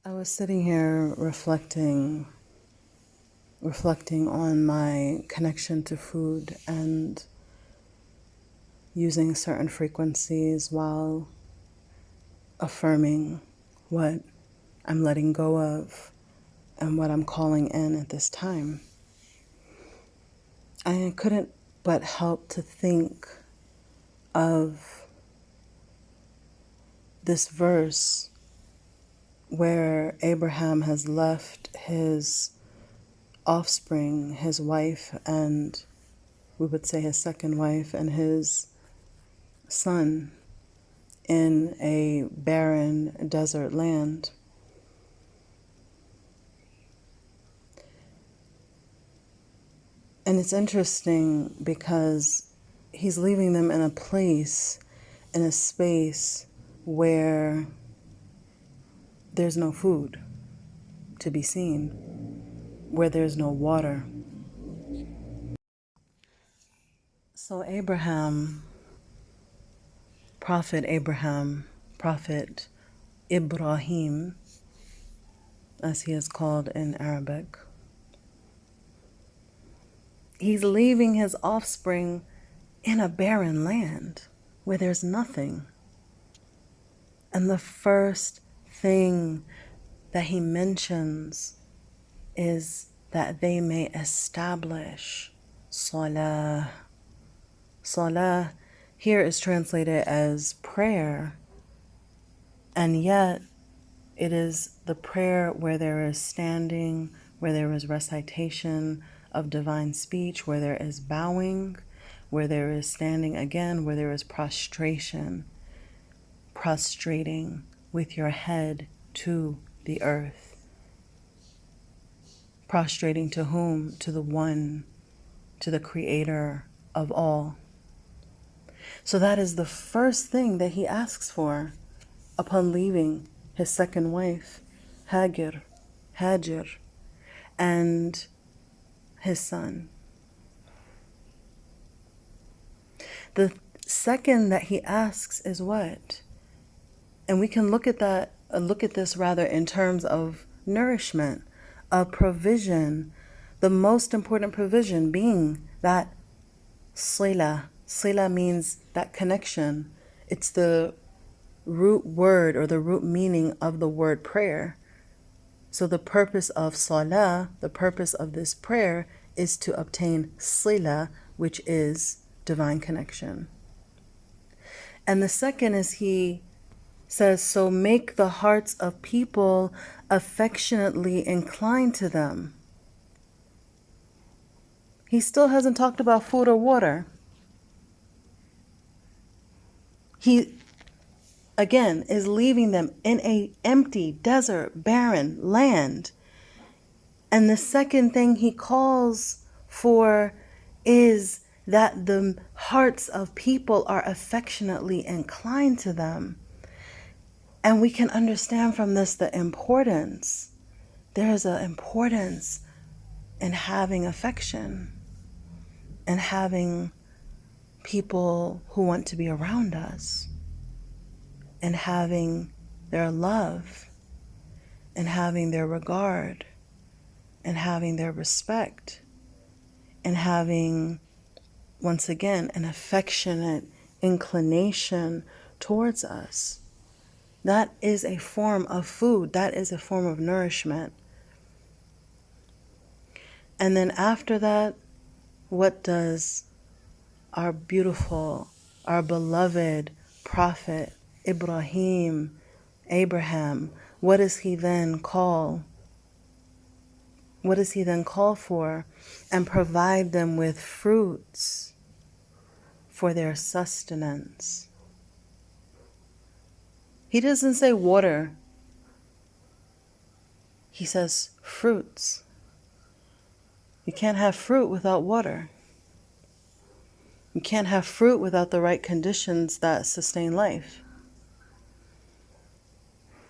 I was sitting here reflecting on my connection to food and using certain frequencies while affirming what I'm letting go of and what I'm calling in at this time. I couldn't but help to think of this verse where Abraham has left his offspring, his wife, and we would say his second wife, and his son in a barren desert land. And it's interesting because he's leaving them in a place, in a space where there's no food to be seen, where there's no water. So Prophet Ibrahim, as he is called in Arabic, he's leaving his offspring in a barren land where there's nothing. And the first thing that he mentions is that they may establish salah. Salah here is translated as prayer, and yet it is the prayer where there is standing, where there is recitation of divine speech, where there is bowing, where there is standing again, where there is prostration, prostrating with your head to the earth. Prostrating to whom? To the one, to the creator of all. So that is the first thing that he asks for upon leaving his second wife, Hajar, and his son. The second that he asks is what? And we can look at this rather in terms of nourishment, of provision, the most important provision being that sila. Sila means that connection. It's the root word or the root meaning of the word prayer. So the purpose of salah, the purpose of this prayer, is to obtain sila, which is divine connection. And the second is he says, so make the hearts of people affectionately inclined to them. He still hasn't talked about food or water. He, again, is leaving them in an empty, desert, barren land. And the second thing he calls for is that the hearts of people are affectionately inclined to them. And we can understand from this the importance. There is an importance in having affection and having people who want to be around us, and having their love, and having their regard, and having their respect, and having, once again, an affectionate inclination towards us. That is a form of food. That is a form of nourishment. And then after that, what does our beautiful, our beloved prophet Abraham, what does he then call? What does he then call for? And provide them with fruits for their sustenance. He doesn't say water. He says fruits. You can't have fruit without water. You can't have fruit without the right conditions that sustain life.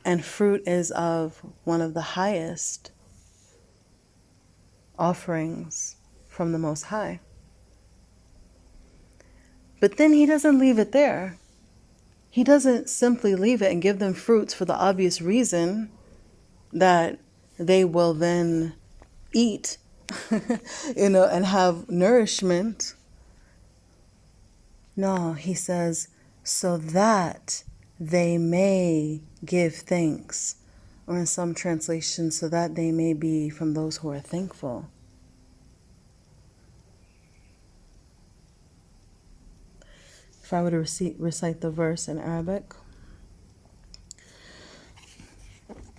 And fruit is of one of the highest offerings from the Most High. But then he doesn't leave it there. He doesn't simply leave it and give them fruits for the obvious reason that they will then eat, and have nourishment. No, he says, so that they may give thanks. Or in some translations, so that they may be from those who are thankful. If I were to recite the verse in Arabic.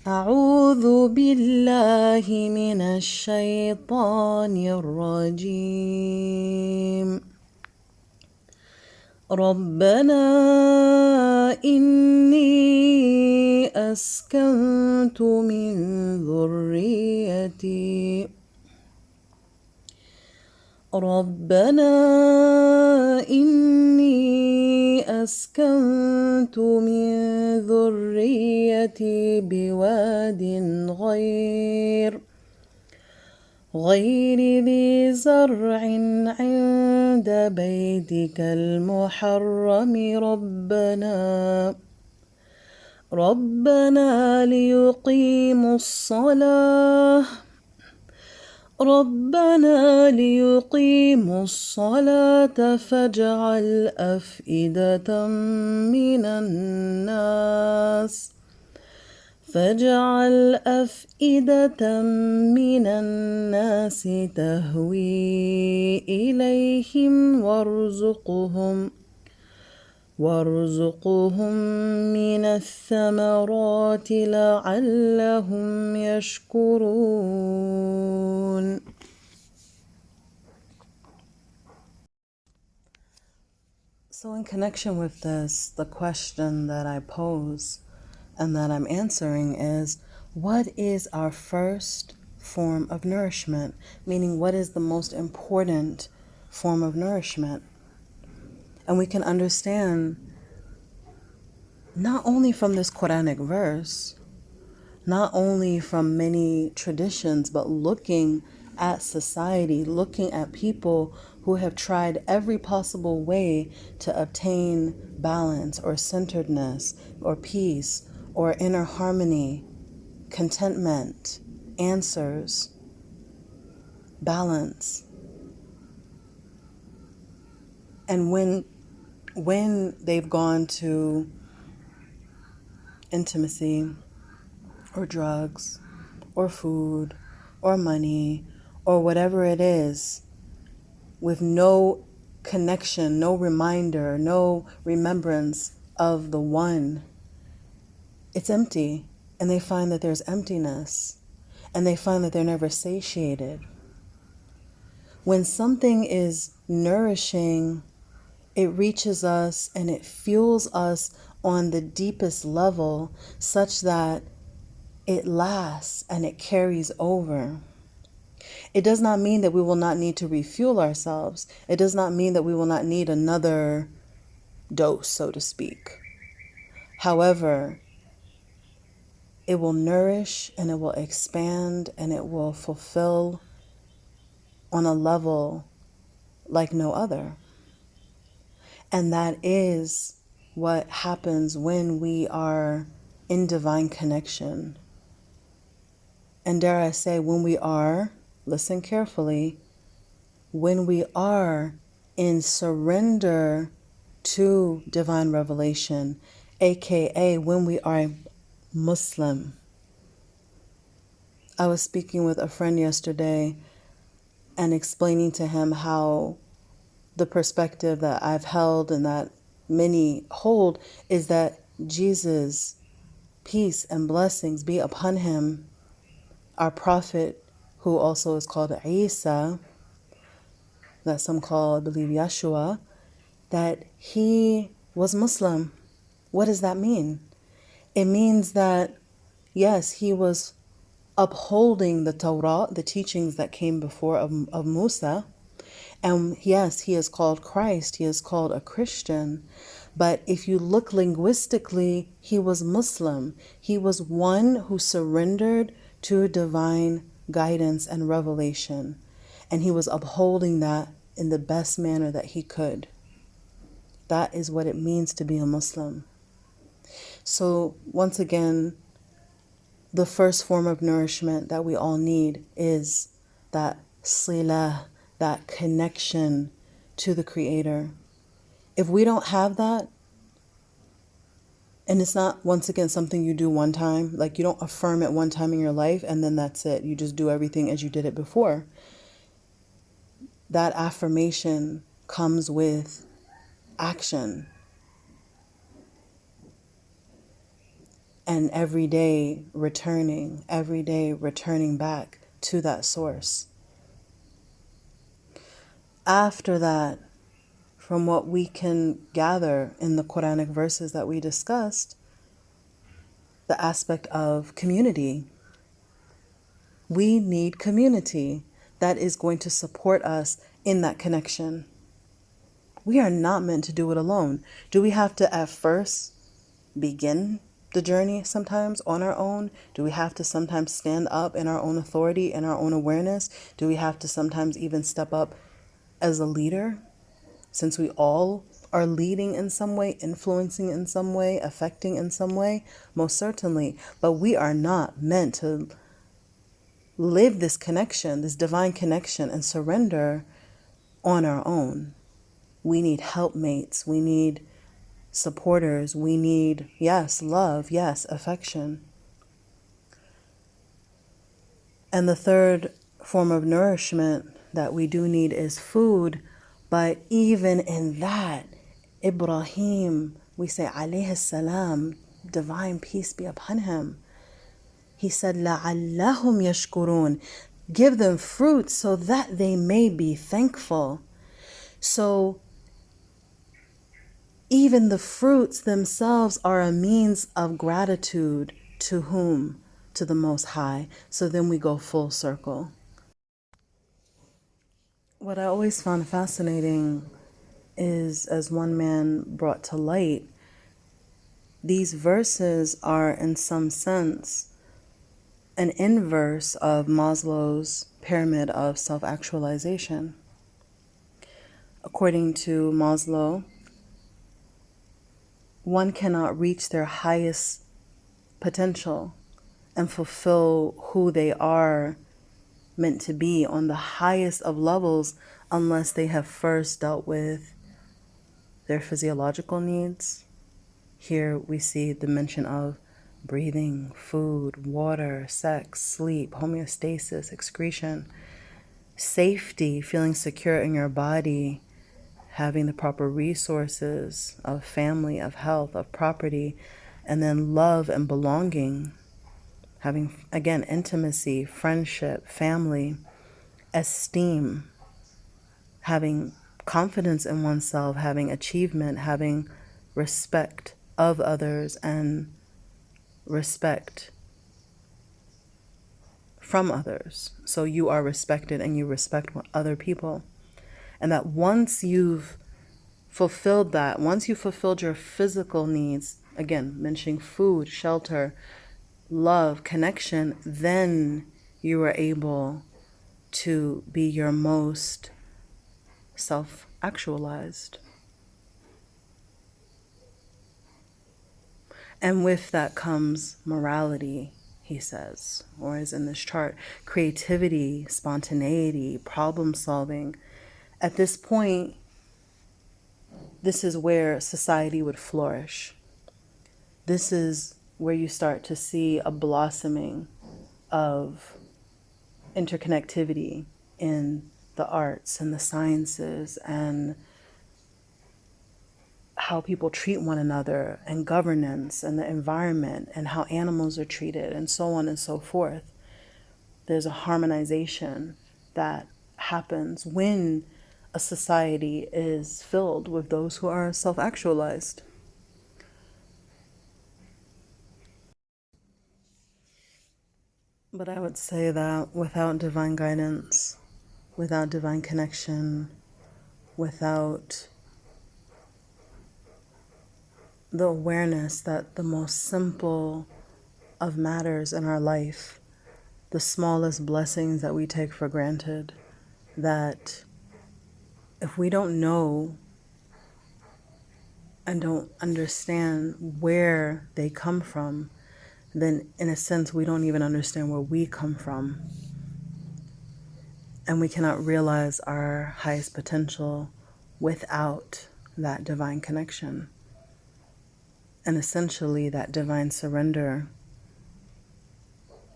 أعوذ بالله من الشيطان الرجيم ربنا إني أسكنت من ذريتي ربنا إني أسكنت من ذريتي بواد غير ذي زرع عند بيتك المحرم ربنا ليقيموا الصلاة فاجعل أفئدة من الناس تهوي إليهم وارزقهم من الثمرات لعلهم يشكرون. So in connection with this, the question that I pose and that I'm answering is, what is our first form of nourishment? Meaning, what is the most important form of nourishment? And we can understand not only from this Quranic verse, not only from many traditions, but looking at society, looking at people who have tried every possible way to obtain balance or centeredness or peace or inner harmony, contentment, answers, balance. And when they've gone to intimacy or drugs or food or money or whatever it is, with no connection, no reminder, no remembrance of the one, it's empty. And they find that there's emptiness. And they find that they're never satiated. When something is nourishing, it reaches us and it fuels us on the deepest level such that it lasts and it carries over. It does not mean that we will not need to refuel ourselves. It does not mean that we will not need another dose, so to speak. However, it will nourish and it will expand and it will fulfill on a level like no other. And that is what happens when we are in divine connection. And dare I say, when we are, listen carefully, when we are in surrender to divine revelation, aka when we are Muslim. I was speaking with a friend yesterday and explaining to him how the perspective that I've held and that many hold is that Jesus, peace and blessings be upon him, our prophet, who also is called Isa, that some call, I believe, Yeshua, that he was Muslim. What does that mean? It means that, yes, he was upholding the Torah, the teachings that came before of Musa. And yes, he is called Christ. He is called a Christian. But if you look linguistically, he was Muslim. He was one who surrendered to divine guidance and revelation. And he was upholding that in the best manner that he could. That is what it means to be a Muslim. So once again, the first form of nourishment that we all need is that sila, that connection to the Creator. If we don't have that, and it's not, once again, something you do one time, like you don't affirm it one time in your life and then that's it. You just do everything as you did it before. That affirmation comes with action. And every day returning back to that source. After that, from what we can gather in the Quranic verses that we discussed, the aspect of community. We need community that is going to support us in that connection. We are not meant to do it alone. Do we have to at first begin the journey sometimes on our own? Do we have to sometimes stand up in our own authority and our own awareness? Do we have to sometimes even step up as a leader? Since we all are leading in some way, influencing in some way, affecting in some way, most certainly. But we are not meant to live this connection, this divine connection, and surrender on our own. We need helpmates. We need supporters. We need, yes, love. Yes, affection. And the third form of nourishment that we do need is food. But even in that, Ibrahim, we say, alayhi salam, divine peace be upon him. He said, لَعَلَّهُمْ يَشْكُرُونَ. Give them fruit so that they may be thankful. So even the fruits themselves are a means of gratitude to whom? To the Most High. So then we go full circle. What I always found fascinating is, as one man brought to light, these verses are in some sense an inverse of Maslow's pyramid of self-actualization. According to Maslow, one cannot reach their highest potential and fulfill who they are meant to be on the highest of levels unless they have first dealt with their physiological needs. Here we see the mention of breathing, food, water, sex, sleep, homeostasis, excretion, safety, feeling secure in your body, having the proper resources of family, of health, of property, and then love and belonging, having, again, intimacy, friendship, family, esteem, having confidence in oneself, having achievement, having respect of others, and respect from others. So you are respected and you respect other people. And that once you've fulfilled that, once you've fulfilled your physical needs, again, mentioning food, shelter, love, connection, then you are able to be your most self-actualized. And with that comes morality, he says, or as in this chart, creativity, spontaneity, problem solving. At this point, this is where society would flourish. This is where you start to see a blossoming of interconnectivity in the arts and the sciences and how people treat one another and governance and the environment and how animals are treated and so on and so forth. There's a harmonization that happens when a society is filled with those who are self-actualized. But I would say that without divine guidance, without divine connection, without the awareness that the most simple of matters in our life, the smallest blessings that we take for granted, that if we don't know and don't understand where they come from, then in a sense we don't even understand where we come from. And we cannot realize our highest potential without that divine connection. And essentially that divine surrender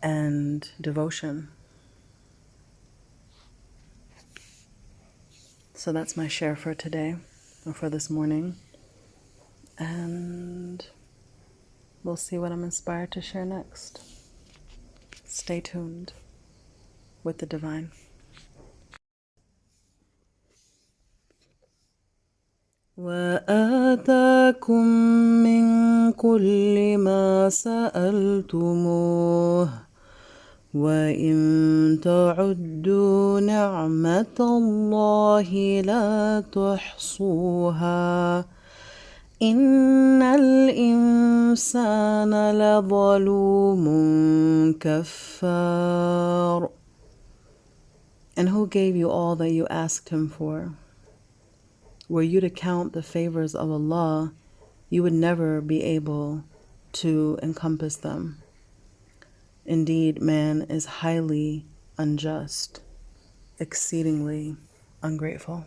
and devotion. So that's my share for today, or for this morning. And we'll see what I'm inspired to share next. Stay tuned with the divine. وآتاكم من كل ما سألتموه وإن تعدوا نعمة الله لا تحصوها إن الإنسان لظلوم كفار. And who gave you all that you asked him for? Were you to count the favors of Allah, you would never be able to encompass them. Indeed, man is highly unjust, exceedingly ungrateful.